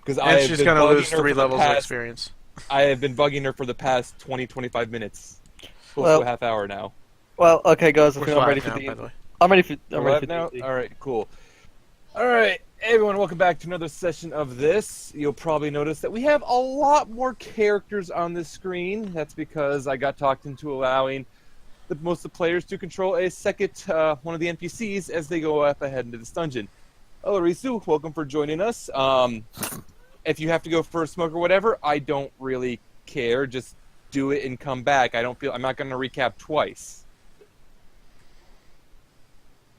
Because And she's going to lose 3 levels of experience. I have been bugging her for the past 20-25 minutes. Close to a half hour now. Well, okay, guys, I We're think I'm ready now, for the. by the way. I'm ready for. We're I'm ready live for now? D&D. Alright, cool. Alright, everyone, welcome back to another session of this. You'll probably notice that we have a lot more characters on this screen. That's because I got talked into allowing most of the players to control a second one of the NPCs as they go up ahead into this dungeon. Hello, Risu. Welcome for joining us. If you have to go for a smoke or whatever, I don't really care. Just do it and come back. I'm not going to recap twice.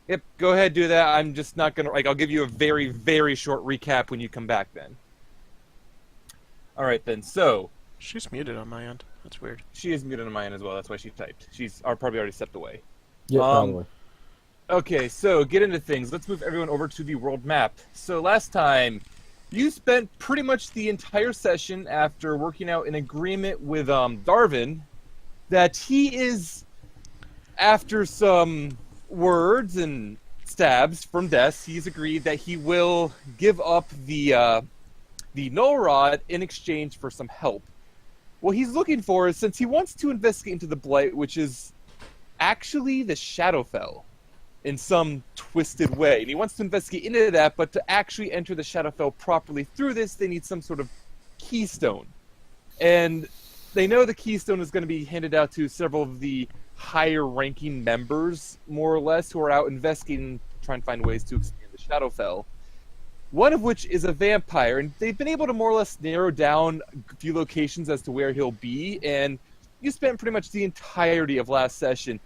Yep, go ahead, do that. I'm just not going to, I'll give you a very, very short recap when you come back then. Alright then, so. She's muted on my end. That's weird. She is muted on my end as well, that's why she typed. She's probably already stepped away. Yeah, probably. Okay, so get into things. Let's move everyone over to the world map. So last time, you spent pretty much the entire session after working out an agreement with Darwin that he is, after some words and stabs from Des, he's agreed that he will give up the Null Rod in exchange for some help. What he's looking for is, since he wants to investigate into the Blight, which is actually the Shadowfell in some twisted way, and he wants to investigate into that, but to actually enter the Shadowfell properly through this, they need some sort of keystone. And they know the keystone is going to be handed out to several of the higher-ranking members, more or less, who are out investigating, trying to find ways to expand the Shadowfell. One of which is a vampire, and they've been able to more or less narrow down a few locations as to where he'll be, and you spent pretty much the entirety of last session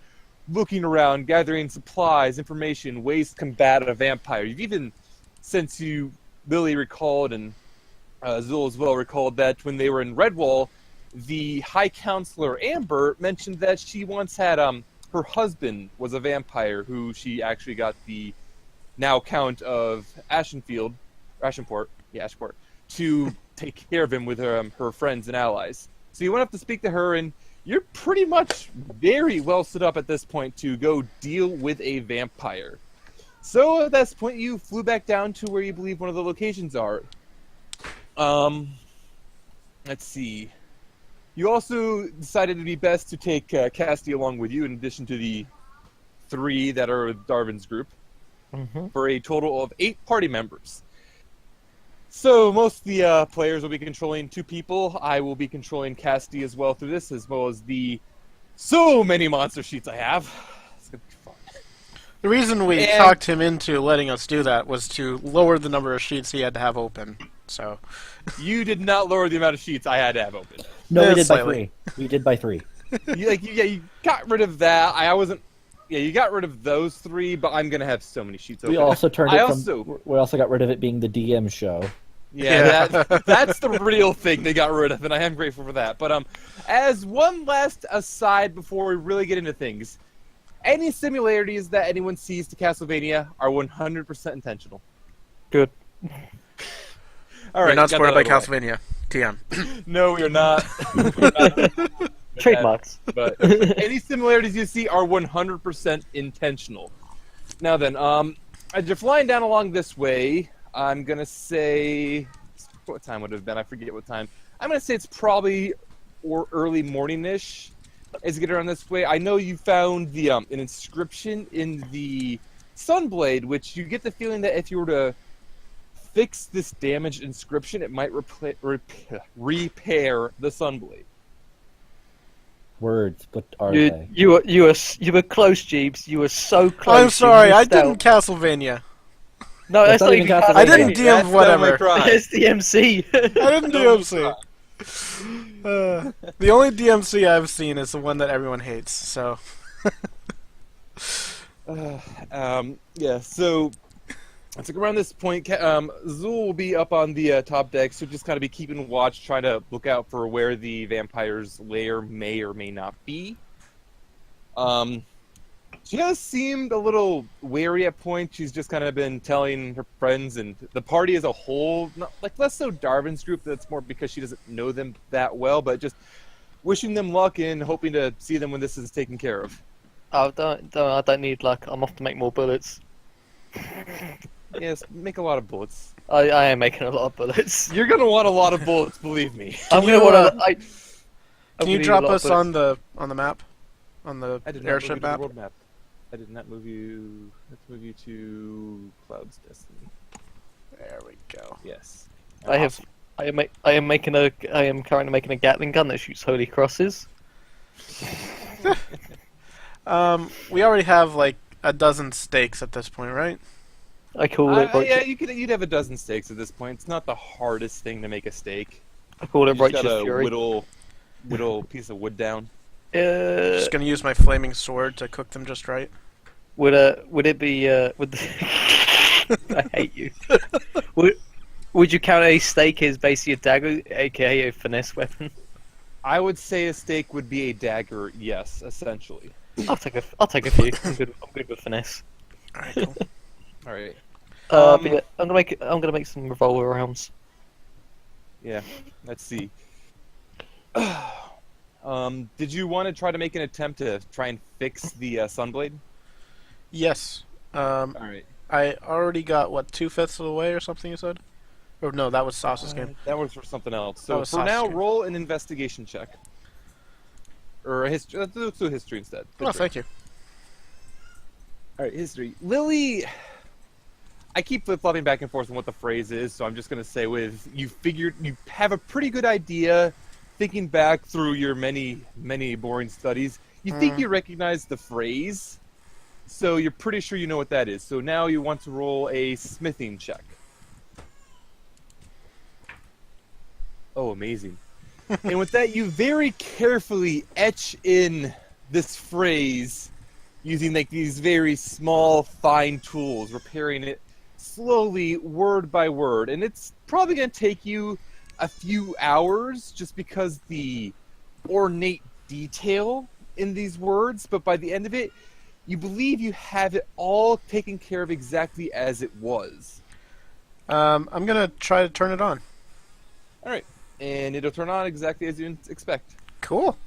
looking around, gathering supplies, information, ways to combat a vampire. You've even, since you Lily recalled, and Zul as well recalled, that when they were in Redwall, the High Counselor Amber mentioned that she once had her husband was a vampire who she actually got the now Count of Ashenport, to take care of him with her friends and allies. So you went up to speak to her, and you're pretty much very well set up at this point to go deal with a vampire. So at this point, you flew back down to where you believe one of the locations are. Let's see. You also decided it'd be best to take Cassidy along with you, in addition to the 3 that are with Darwin's group, for a total of 8 party members. So most of the players will be controlling 2 people. I will be controlling Cassidy as well through this, as well as the so many monster sheets I have. It's gonna be fun. The reason we talked him into letting us do that was to lower the number of sheets he had to have open. So you did not lower the amount of sheets I had to have open. No, we did slightly. by 3. We did by 3. You got rid of that. I wasn't. Yeah, you got rid of those 3, but I'm gonna have so many sheets open. We also turned it from. We also got rid of it being the DM show. Yeah, that's the real thing they got rid of, and I am grateful for that. But as one last aside before we really get into things, any similarities that anyone sees to Castlevania are 100% intentional. Good. All right, we're not spoiled by out of the way. Castlevania. TM. No, we are not. Trademarks. But any similarities you see are 100% intentional. Now then, as you're flying down along this way, I'm going to say... What time would it have been? I forget what time. I'm going to say it's probably early morning-ish as you get around this way. I know you found the an inscription in the Sunblade, which you get the feeling that if you were to fix this damaged inscription, it might repair the Sunblade. Words, what are they? You were close, Jeeves. You were so close. I'm sorry, I didn't Castlevania. No, that's not even Castlevania. I didn't That's DM whatever. It's the MC. I didn't DMC. The only DMC I've seen is the one that everyone hates, so... Yeah, so... It's like around this point, Zul will be up on the top deck, so just kind of be keeping watch, trying to look out for where the vampire's lair may or may not be. She has seemed a little wary at points. She's just kind of been telling her friends and the party as a whole, less so Darwin's group, that's more because she doesn't know them that well, but just wishing them luck and hoping to see them when this is taken care of. Oh, I don't need luck. I'm off to make more bullets. Yes, make a lot of bullets. I am making a lot of bullets. You're gonna want a lot of bullets, believe me. I'm you, gonna want to. Can you drop us on the map, on the I did not move you airship to the map? world map. I did not move you. Let's move you to Cloud's Destiny. There we go. Yes. I have. I am currently making a Gatling gun that shoots holy crosses. We already have like a dozen stakes at this point, right? I call it. Yeah, you'd have a dozen stakes at this point. It's not the hardest thing to make a stake. I call You it just righteous gotta fury. whittle a piece of wood down. Just gonna use my flaming sword to cook them just right. Would it be would I hate you. Would you count a stake as basically a dagger, aka a finesse weapon? I would say a stake would be a dagger. Yes, essentially. I'll take a few. I'm good with finesse. All right, cool. All right. But yeah, I'm gonna make some revolver rounds. Yeah. Let's see. Did you want to try to make an attempt to try and fix the Sunblade? Yes. All right. I already got what 2/5 of the way or something. You said? Or no, that was Sauce's game. That was for something else. That So was for now, Sasuke. roll an investigation check. Or a history. Let's do history instead. Oh, History. thank you. All right, history. Lily, I keep flip-flopping back and forth on what the phrase is, so I'm just going to say you have a pretty good idea, thinking back through your many, many boring studies, you think you recognize the phrase, so you're pretty sure you know what that is. So now you want to roll a smithing check. Oh, amazing. And with that, you very carefully etch in this phrase using like these very small, fine tools, repairing it slowly, word by word. And it's probably going to take you a few hours just because the ornate detail in these words, but by the end of it, you believe you have it all taken care of exactly as it was. I'm gonna try to turn it on. All right. And it'll turn on exactly as you expect. Cool.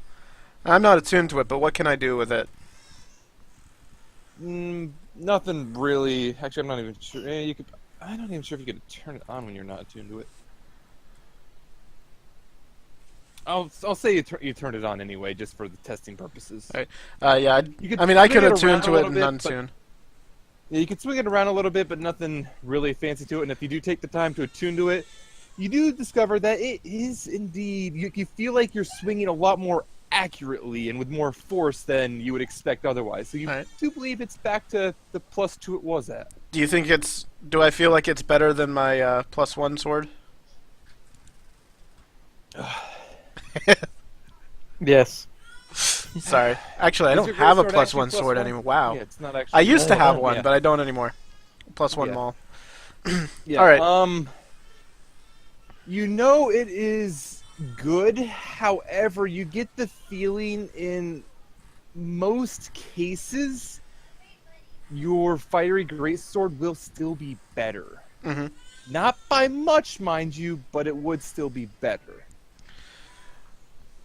I'm not attuned to it, but what can I do with it? Nothing really. Actually, I'm not even sure. I'm not even sure if you can turn it on when you're not attuned to it. I'll say you turned it on anyway, just for the testing purposes. All right. Yeah. You I could swing it attune around to a it little and bit, untune. Yeah, you can swing it around a little bit, but nothing really fancy to it. And if you do take the time to attune to it, you do discover that it is indeed. You feel like you're swinging a lot more accurately and with more force than you would expect otherwise. So you do believe it's back to the +2 it was at. Do you think it's? Do I feel like it's better than my +1 sword? Yes. Sorry. Actually, I Is don't your have a greatsword +1 actually sword +1? anymore. Wow. Yeah, it's not actually. I used to have one, yeah. but I don't anymore. +1 Yeah. maul. Yeah. All right. You know it is good. However, you get the feeling in most cases your fiery greatsword will still be better. Mm-hmm. Not by much, mind you, but it would still be better.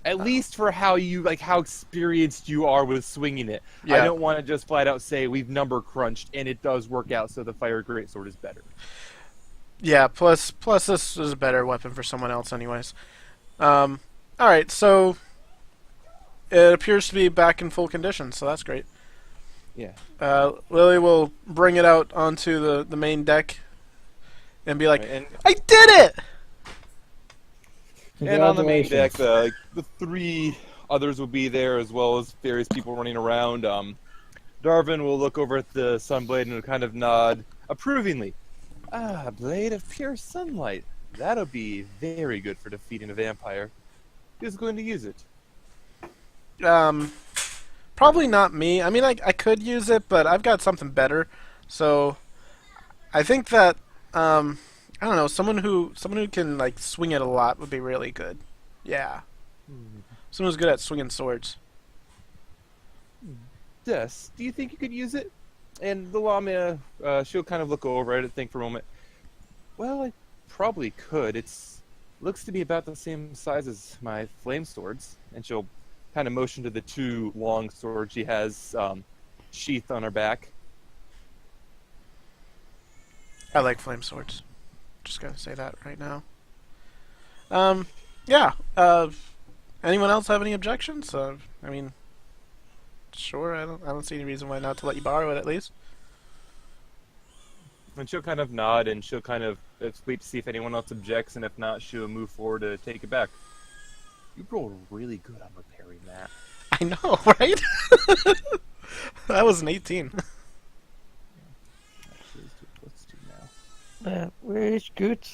At least for how experienced you are with swinging it. Yeah. I don't want to just flat out say we've number crunched and it does work out, so the fiery greatsword is better. Yeah. Plus this is a better weapon for someone else, anyways. All right. So it appears to be back in full condition, so that's great. Yeah. Lily will bring it out onto the main deck and be like, Right, and I did it! And on the main deck, Congratulations. the three others will be there, as well as various people running around. Darvin will look over at the Sunblade and will kind of nod approvingly. Ah, blade of pure sunlight. That'll be very good for defeating a vampire. Who's going to use it? Probably not me. I mean, I could use it, but I've got something better. So I think that I don't know, someone who can like swing it a lot would be really good. Yeah. Someone who's good at swinging swords. Des, do you think you could use it? And the Lamia, she'll kind of look over it, think for a moment. Well, I probably could. Looks to be about the same size as my flame swords. And she'll kind of motion to the two long swords she has sheathed on her back. I like flame swords. Just gotta say that right now. Yeah. Anyone else have any objections? I mean, sure. I don't see any reason why not to let you borrow it at least. And she'll kind of nod, and she'll kind of wait to see if anyone else objects, and if not, she'll move forward to take it back. You rolled really good on repairing that. I know, right? That was an 18. Actually, let's do now. Where's good?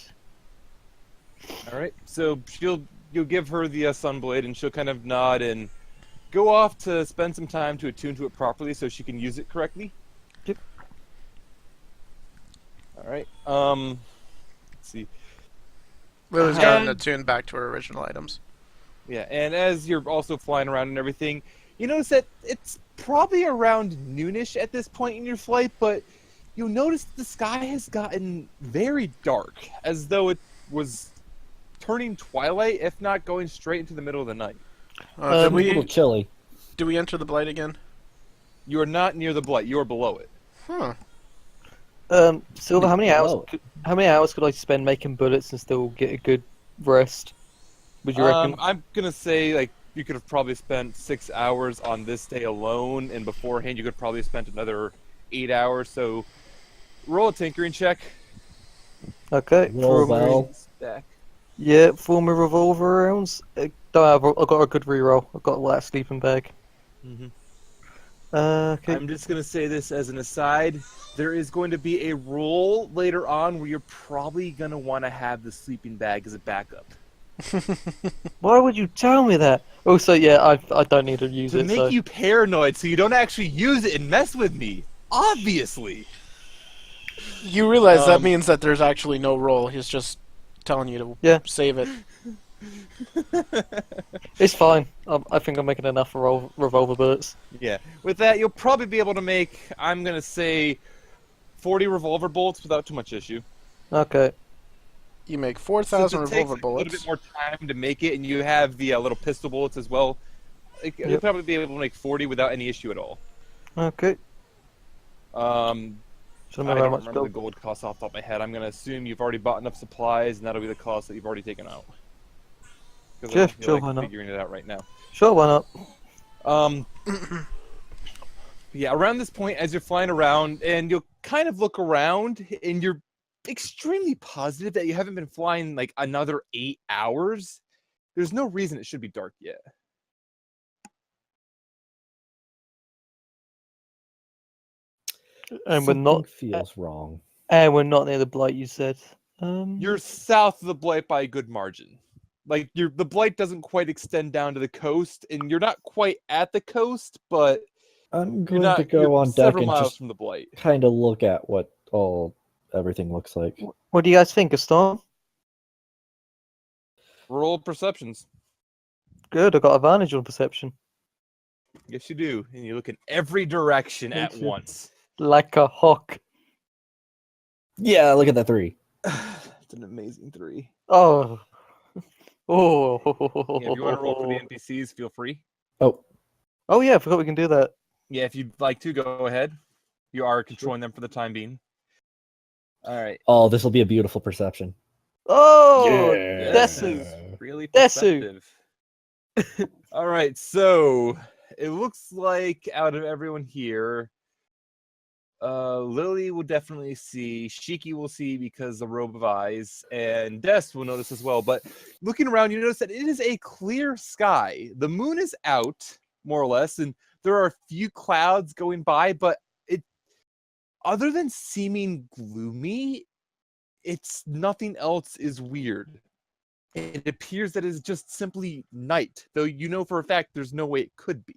All right, so you'll give her the Sunblade, and she'll kind of nod and go off to spend some time to attune to it properly, so she can use it correctly. Yep. All right. Let's see. Lily's gotten attuned back to her original items. Yeah, and as you're also flying around and everything, you notice that it's probably around noonish at this point in your flight, but you'll notice the sky has gotten very dark, as though it was turning twilight, if not going straight into the middle of the night. A little chilly. Do we enter the Blight again? You are not near the Blight, you are below it. Huh. Silver, how many hours? Whoa. How many hours could I spend making bullets and still get a good rest? Would you reckon? I'm gonna say, like, you could have probably spent 6 hours on this day alone, and beforehand you could have probably spent another 8 hours, so roll a tinkering check. Okay. Roll well. Stack. Yeah, for my revolver rounds. I've got a good reroll. I've got a light sleeping bag. Mm-hmm. Okay. I'm just gonna say this as an aside. There is going to be a rule later on where you're probably gonna want to have the sleeping bag as a backup. Why would you tell me that? Also, yeah, I don't need to use To it. make So. you paranoid so you don't actually use it and mess with me. Obviously. You realize that means that there's actually no roll. He's just telling you to save it. It's fine. I think I'm making enough revolver bullets. Yeah. With that, you'll probably be able to make, I'm going to say, 40 revolver bolts without too much issue. Okay. You make 4,000 Since it revolver takes bullets. a little bit more time to make it, and you have the little pistol bullets as well. You'll probably be able to make 40 without any issue at all. Okay. I Should don't how much remember the gold? gold cost off the top of my head. I'm going to assume you've already bought enough supplies, and that'll be the cost that you've already taken out. Because I Yeah, don't feel sure, like why not? figuring it out right now. Sure, why not? Yeah, around this point, as you're flying around, and you'll kind of look around, and you're extremely positive that you haven't been flying like another 8 hours. There's no reason it should be dark yet. And we're not. Feels wrong. And we're not near the Blight. You said. You're south of the Blight by a good margin. Like the Blight doesn't quite extend down to the coast, and you're not quite at the coast, but I'm you're going to go on deck several and miles just from the Blight. kind of look at what everything looks like. What do you guys think, Storm? Roll perceptions. Good. I got advantage on perception. Yes, you do, and you look in every direction at Thank you. once. Like a hawk. Yeah, look at that 3. It's an amazing 3. Oh. Oh. Yeah, if you want to roll for the NPCs, feel free. Oh, Oh yeah, I forgot we can do that. Yeah, if you'd like to, go ahead. You are controlling them for the time being. All right. oh, this will be a beautiful perception. Oh, Yeah. Desu. Really Desu. perceptive. All right, so it looks like out of everyone here, Lily will definitely see, Shiki will see because the robe of eyes, and Des will notice as well. But looking around, you notice that it is a clear sky. The moon is out, more or less, and there are a few clouds going by, but it, other than seeming gloomy, it's nothing else is weird. It appears that it's just simply night, though you know for a fact there's no way it could be.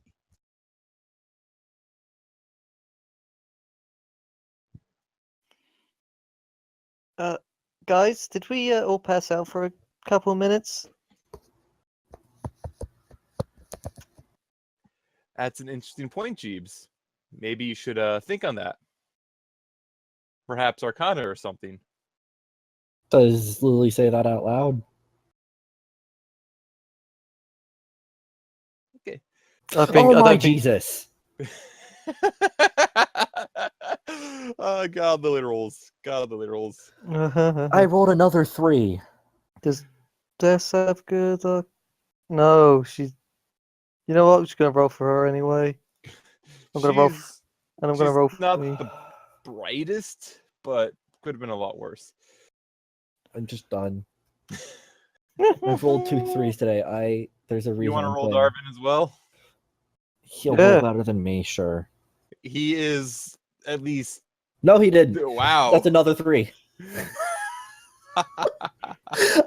Guys, did we all pass out for a couple of minutes? That's an interesting point, Jeebs. Maybe you should think on that. Perhaps Arcana or something. Does Lily say that out loud? Okay. I think. Oh I my don't think. Jesus! God, the literals. God, the literals. I rolled another 3. Does Des have good luck? No, she's. You know what? I'm just gonna roll for her anyway. I'm gonna roll, and I'm gonna She's roll for not me. the brightest, but could have been a lot worse. I'm just done. I've rolled 2 3s today. There's a reason You want to I'm roll playing. Darvin as well? He'll Yeah. roll better than me, sure. He is at least. No, he didn't. Wow. That's another 3.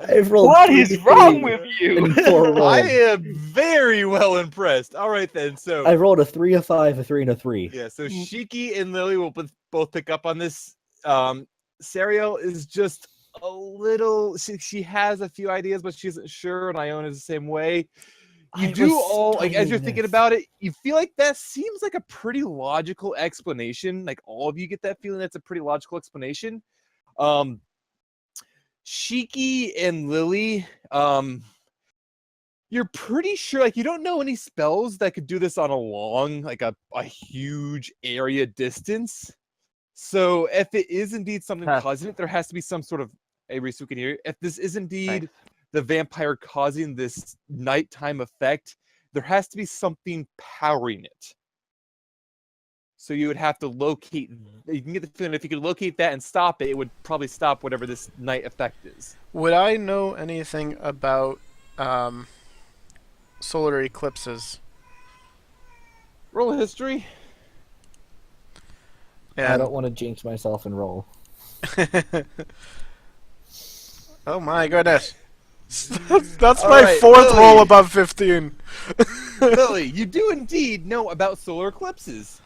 I've rolled What 3 is wrong 3s with you? in 4 rolls. I am very well impressed. All right then. So I rolled a 3, a 5, a 3, and a 3. yeah. So Shiki and Lily will both pick up on this. Sariel is just a little. She has a few ideas, but she isn't sure. And Ione is the same way. You I do was all like as you're studying thinking this. about it, you feel like that seems like a pretty logical explanation. Like all of you get that feeling that's a pretty logical explanation. Shiki and Lily, you're pretty sure like you don't know any spells that could do this on a long, like a huge area distance. So if it is indeed something causing it, there has to be some sort of a Risuki here. If this is indeed the vampire causing this nighttime effect, there has to be something powering it. So you would have to locate. You can get the feeling if you could locate that and stop it, it would probably stop whatever this night effect is. Would I know anything about solar eclipses? Roll a history. I don't want to jinx myself and roll. Oh my goodness. That's All my right, 4th Lily. roll above 15. Lily, you do indeed know about solar eclipses.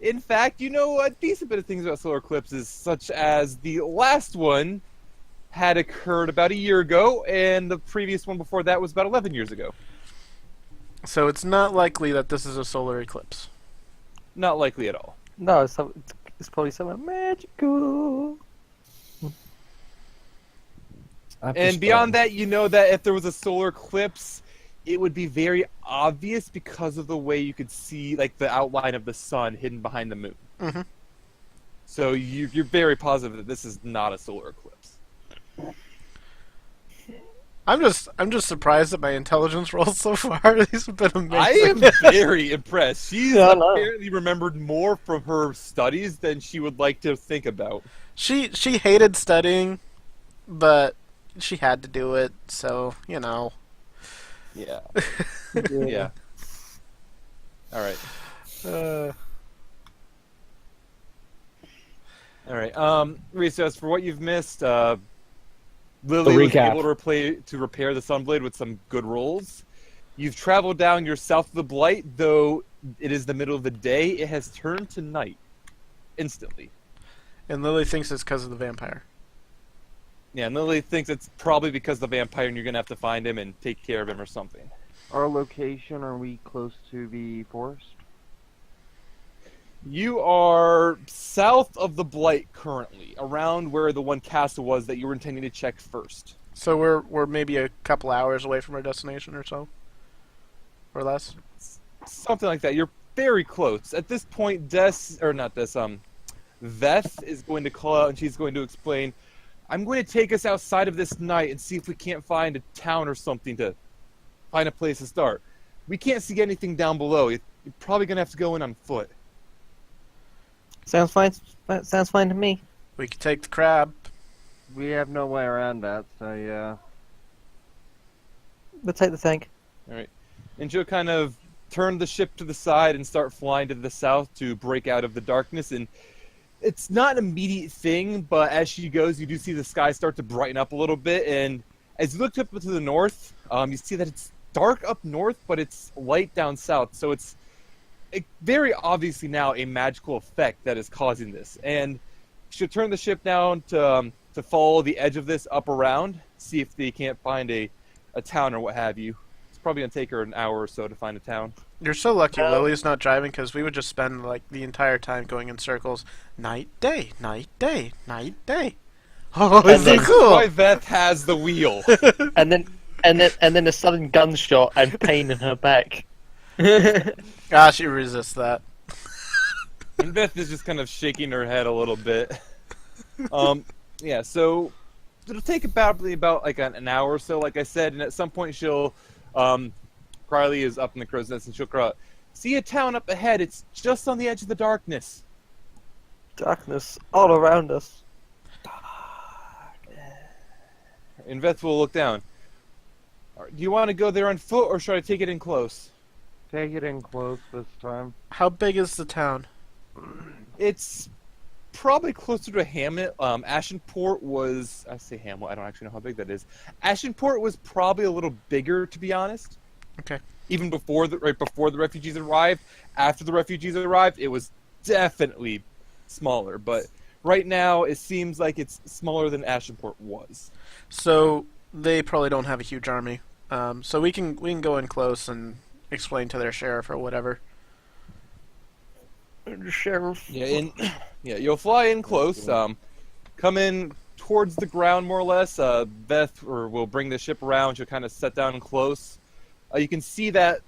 In fact, you know a decent bit of things about solar eclipses, such as the last one had occurred about a year ago, and the previous one before that was about 11 years ago. So it's not likely that this is a solar eclipse. Not likely at all. No, it's probably something magical. And beyond that, you know that if there was a solar eclipse, it would be very obvious because of the way you could see like the outline of the sun hidden behind the moon. Mm-hmm. So you're very positive that this is not a solar eclipse. I'm just surprised at my intelligence rolls so far. These have been amazing. I am very impressed. She's apparently remembered more from her studies than she would like to think about. She hated studying, but she had to do it, so, you know. Yeah. Yeah. All right. All right. Reese, for what you've missed, Lily was able to repair the Sunblade with some good rolls. You've traveled down your south of the Blight, though it is the middle of the day. It has turned to night instantly. And Lily thinks it's because of the vampire. Yeah, and Lily thinks it's probably because of the vampire, and you're going to have to find him and take care of him or something. Our location, are we close to the forest? You are south of the Blight currently, around where the one castle was that you were intending to check first. So we're maybe a couple hours away from our destination or so? Or less? Something like that. You're very close. At this point, Veth is going to call out and she's going to explain, I'm going to take us outside of this night and see if we can't find a town or something to find a place to start. We can't see anything down below. You're probably going to have to go in on foot. Sounds fine. Sounds fine to me. We could take the crab. We have no way around that, so yeah. We'll take the tank. All right. And she'll kind of turn the ship to the side and start flying to the south to break out of the darkness. And it's not an immediate thing, but as she goes, you do see the sky start to brighten up a little bit. And as you look up to the north, you see that it's dark up north, but it's light down south. So it's very obviously now a magical effect that is causing this. And she'll turn the ship down to follow the edge of this up around, see if they can't find a town or what have you. It's probably going to take her an hour or so to find a town. You're so lucky Lily's not driving, because we would just spend like the entire time going in circles. Night, day, night, day, night, day. Oh, This isn't is cool? why Veth has the wheel. and then a sudden gunshot and pain in her back. Ah, she resists that. And Beth is just kind of shaking her head a little bit. Yeah, so it'll take about like an hour or so, like I said, and at some point she'll, Riley is up in the crow's nest, and she'll cry out, "See a town up ahead, it's just on the edge of the darkness." Darkness all around us. And Beth will look down. Do you want to go there on foot, or should I take it in close? Take it in close this time. How big is the town? It's probably closer to a hamlet. Ashenport was... I say hamlet, I don't actually know how big that is. Ashenport was probably a little bigger, to be honest. Okay. Even right before the refugees arrived. After the refugees arrived, it was definitely smaller. But right now, it seems like it's smaller than Ashenport was. So they probably don't have a huge army. So we can go in close and explain to their sheriff or whatever. Sheriff. Yeah, you'll fly in close. Come in towards the ground, more or less. Beth will bring the ship around. She'll kind of set down close. You can see that,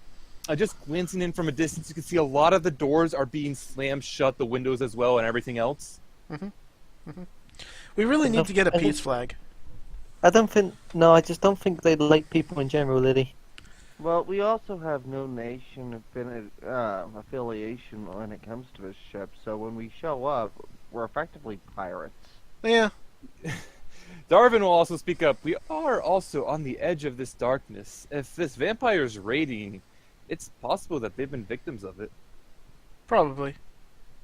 just glancing in from a distance, you can see a lot of the doors are being slammed shut, the windows as well, and everything else. We really need to get a peace flag. I just don't think they like people in general, Lily. Well, we also have no nation affiliation when it comes to this ship, so when we show up, we're effectively pirates. Yeah. Darwin will also speak up. We are also on the edge of this darkness. If this vampire is raiding, it's possible that they've been victims of it. Probably.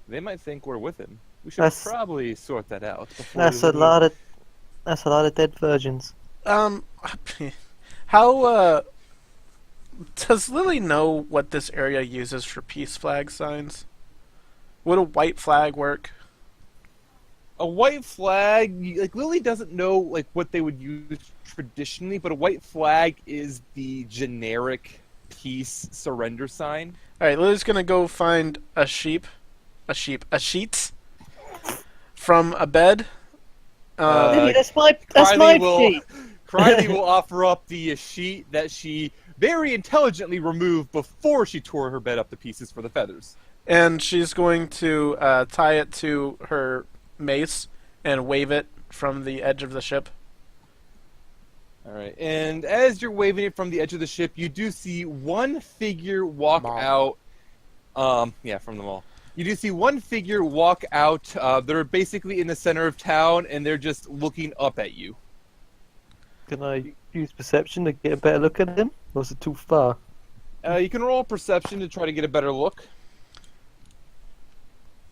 They might think we're with him. We should probably sort that out. That's a lot of dead virgins. How does Lily know what this area uses for peace flag signs? Would a white flag work? A white flag, like Lily doesn't know like what they would use traditionally, but a white flag is the generic peace surrender sign. All right, Lily's gonna go find a sheet from a bed. Lily, that's my sheet. Riley will offer up the sheet that she very intelligently removed before she tore her bed up to pieces for the feathers. And she's going to tie it to her mace and wave it from the edge of the ship. All right, and as you're waving it from the edge of the ship, you do see one figure walk out. From the mall. You do see one figure walk out. They're basically in the center of town, and they're just looking up at you. Can I use perception to get a better look at him, or is it too far? You can roll perception to try to get a better look.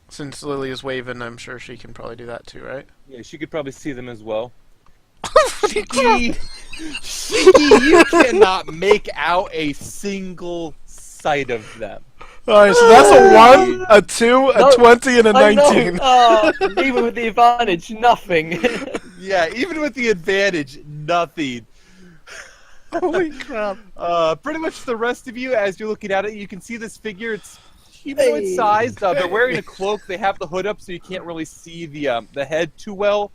Since Lily is waving, I'm sure she can probably do that too, right? Yeah, she could probably see them as well. Shiki, you cannot make out a single sight of them. Alright, so that's a 1, a 2, a 20, and a 19. Even with the advantage, nothing. Yeah, even with the advantage, nothing. Holy crap. Pretty much the rest of you, as you're looking at it, you can see this figure. It's humanoid sized. They're wearing a cloak. They have the hood up, so you can't really see the head too well.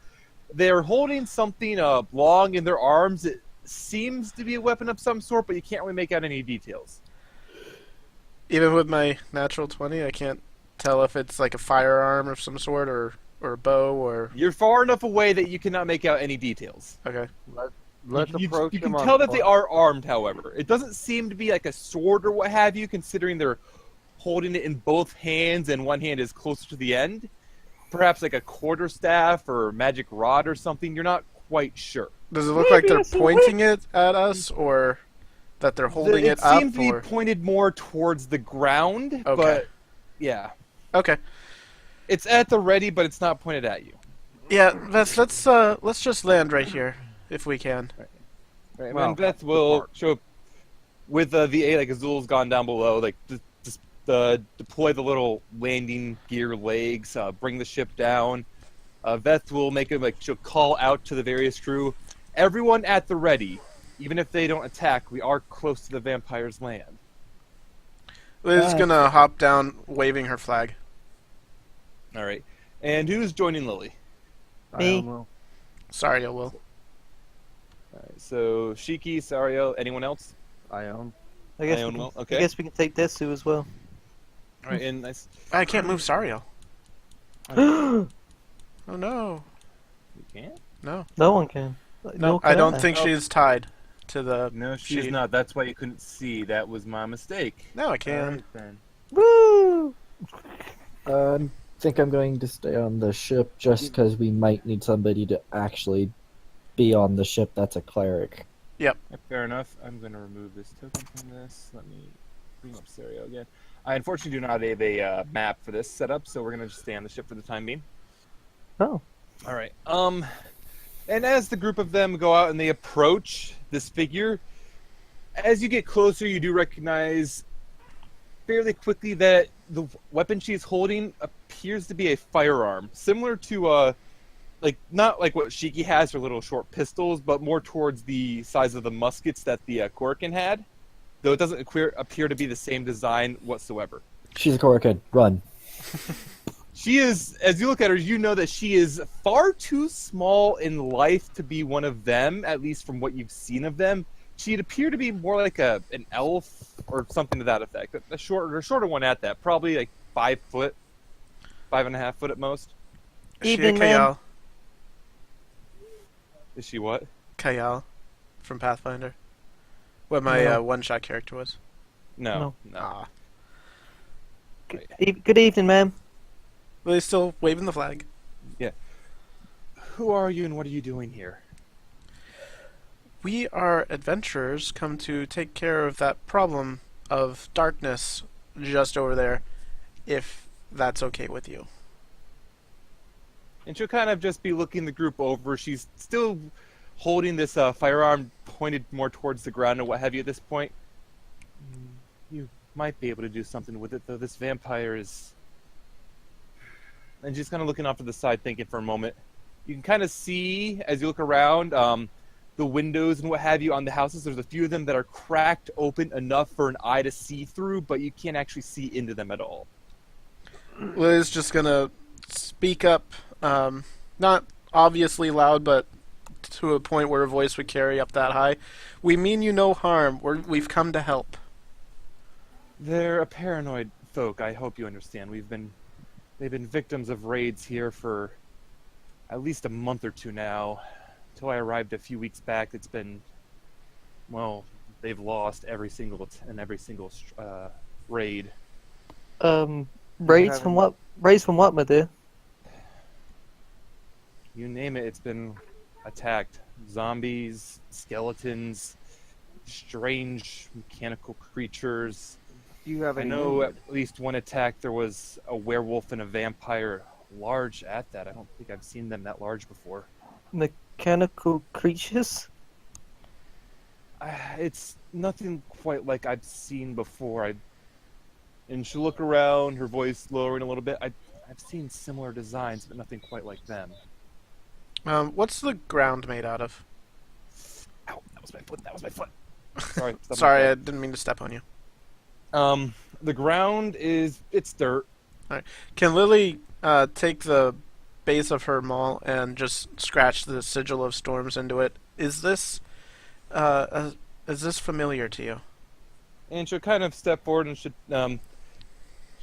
They're holding something long in their arms. It seems to be a weapon of some sort, but you can't really make out any details. Even with my natural 20, I can't tell if it's like a firearm of some sort or a bow or... You're far enough away that you cannot make out any details. Okay. Let's approach you them. can tell that they are armed, however. It doesn't seem to be like a sword or what have you, considering they're holding it in both hands and one hand is closer to the end. Perhaps like a quarterstaff or magic rod or something. You're not quite sure. Does it look like they're pointing it at us or that they're holding it up? It seems to be pointed more towards the ground, Okay. But yeah. Okay. It's at the ready, but it's not pointed at you. Yeah, let's just land right here if we can. Right. Well, And Beth will show up with the A, like Azul's gone down below, like just deploy the little landing gear legs, bring the ship down. Beth will make it like she'll call out to the various crew, everyone at the ready. Even if they don't attack, we are close to the vampire's land. Lily's gonna hop down, waving her flag. All right. And who's joining Lily? Me. Sorry, I will. All right. So Shiki, Sario, anyone else? Ione. I guess, Ione we can, will. Okay. I guess we can take Desu as well. All right. And nice. I can't move Sario. No Oh no. You can't? No. one can. No, Nor I can don't think Oh. she's tied to the No, she's sheet. not. That's why you couldn't see. That was my mistake. No, I can. Alright, then. Woo! I think I'm going to stay on the ship just because we might need somebody to actually be on the ship that's a cleric. Yeah, fair enough. I'm going to remove this token from this. Let me bring up Serio again. I unfortunately do not have a map for this setup, so we're going to just stay on the ship for the time being. Oh. All right. And as the group of them go out and they approach this figure, as you get closer, you do recognize fairly quickly that the weapon she's holding appears to be a firearm, similar to like not like what Shiki has for little short pistols, but more towards the size of the muskets that the Korrikan had. Though it doesn't appear to be the same design whatsoever. She's a Korrikan. Run. She is, as you look at her, you know that she is far too small in life to be one of them, at least from what you've seen of them. She'd appear to be more like an elf or something to that effect. A shorter one at that, probably like 5 foot, 5.5 foot at most. Is she a Evening, ma'am. Kayal? Is she what? Kayal from Pathfinder. What my No. one-shot character was. No. Ah. Good evening, ma'am. Are they still waving the flag? Who are you and what are you doing here? We are adventurers come to take care of that problem of darkness just over there, if that's okay with you. And she'll kind of just be looking the group over. She's still holding this firearm pointed more towards the ground and what have you at this point. You might be able to do something with it, though this vampire is... And she's kind of looking off to the side thinking for a moment. You can kind of see, as you look around, the windows and what have you on the houses. There's a few of them that are cracked open enough for an eye to see through, but you can't actually see into them at all. Liz just gonna speak up, not obviously loud, but to a point where her voice would carry up that high. We mean you no harm. We've come to help. They're a paranoid folk, I hope you understand. They've been victims of raids here for at least a month or two now. Until I arrived a few weeks back, it's been, well, they've lost every single raid. Raids from what? Raids from what, my dear? You name it, it's been attacked. Zombies, skeletons, strange mechanical creatures. Do you have I any know wounded? at least one attack there was a werewolf and a vampire, large at that. I don't think I've seen them that large before. Mechanical creatures? It's nothing quite like I've seen before. And she'll look around, her voice lowering a little bit. I've seen similar designs, but nothing quite like them. What's the ground made out of? Ow, that was my foot. Sorry. Sorry, I didn't mean to step on you. The ground it's dirt. Can Lily take the base of her maul and just scratch the Sigil of Storms into it? Is this familiar to you? And she'll kind of step forward and she'll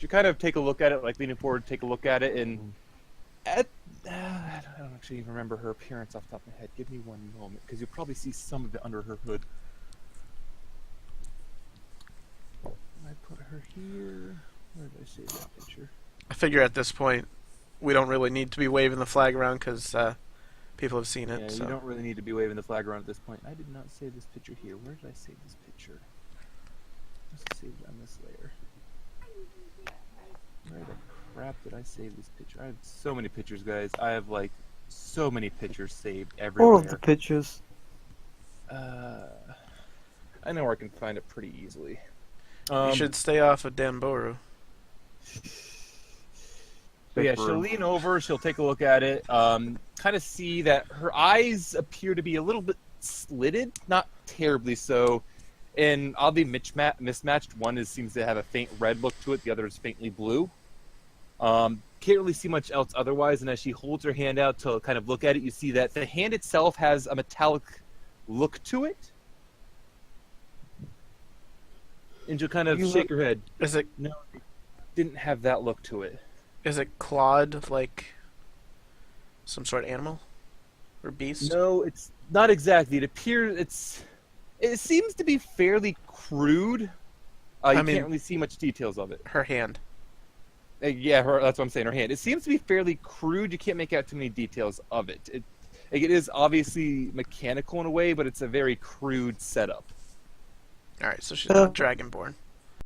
kind of take a look at it, like leaning forward, take a look at it, and I don't actually even remember her appearance off the top of my head. Give me one moment, because you'll probably see some of it under her hood. I put her here. Where did I save that picture? I figure at this point we don't really need to be waving the flag around because people have seen it. Yeah, So. you don't really need to be waving the flag around at this point. I did not save this picture here. Where did I save this picture? Just save it on this layer. Where the crap did I save this picture? I have so many pictures, guys. I have like so many pictures saved everywhere. All of the pictures. I know where I can find it pretty easily. You should stay off of Damboru. But yeah, she'll lean over, she'll take a look at it, kind of see that her eyes appear to be a little bit slitted, not terribly so, and I'll be mismatched. One seems to have a faint red look to it, the other is faintly blue. Can't really see much else otherwise, and as she holds her hand out to kind of look at it, you see that the hand itself has a metallic look to it. And she'll kind of shake her head. Is it No, it didn't have that look to it. Is it clawed like some sort of animal or beast? No, it's not exactly. It seems to be fairly crude. You I mean- can't really see much details of it. Her hand. Yeah, that's what I'm saying. Her hand. It seems to be fairly crude. You can't make out too many details of it. It is obviously mechanical in a way, but it's a very crude setup. All right, so she's not dragonborn.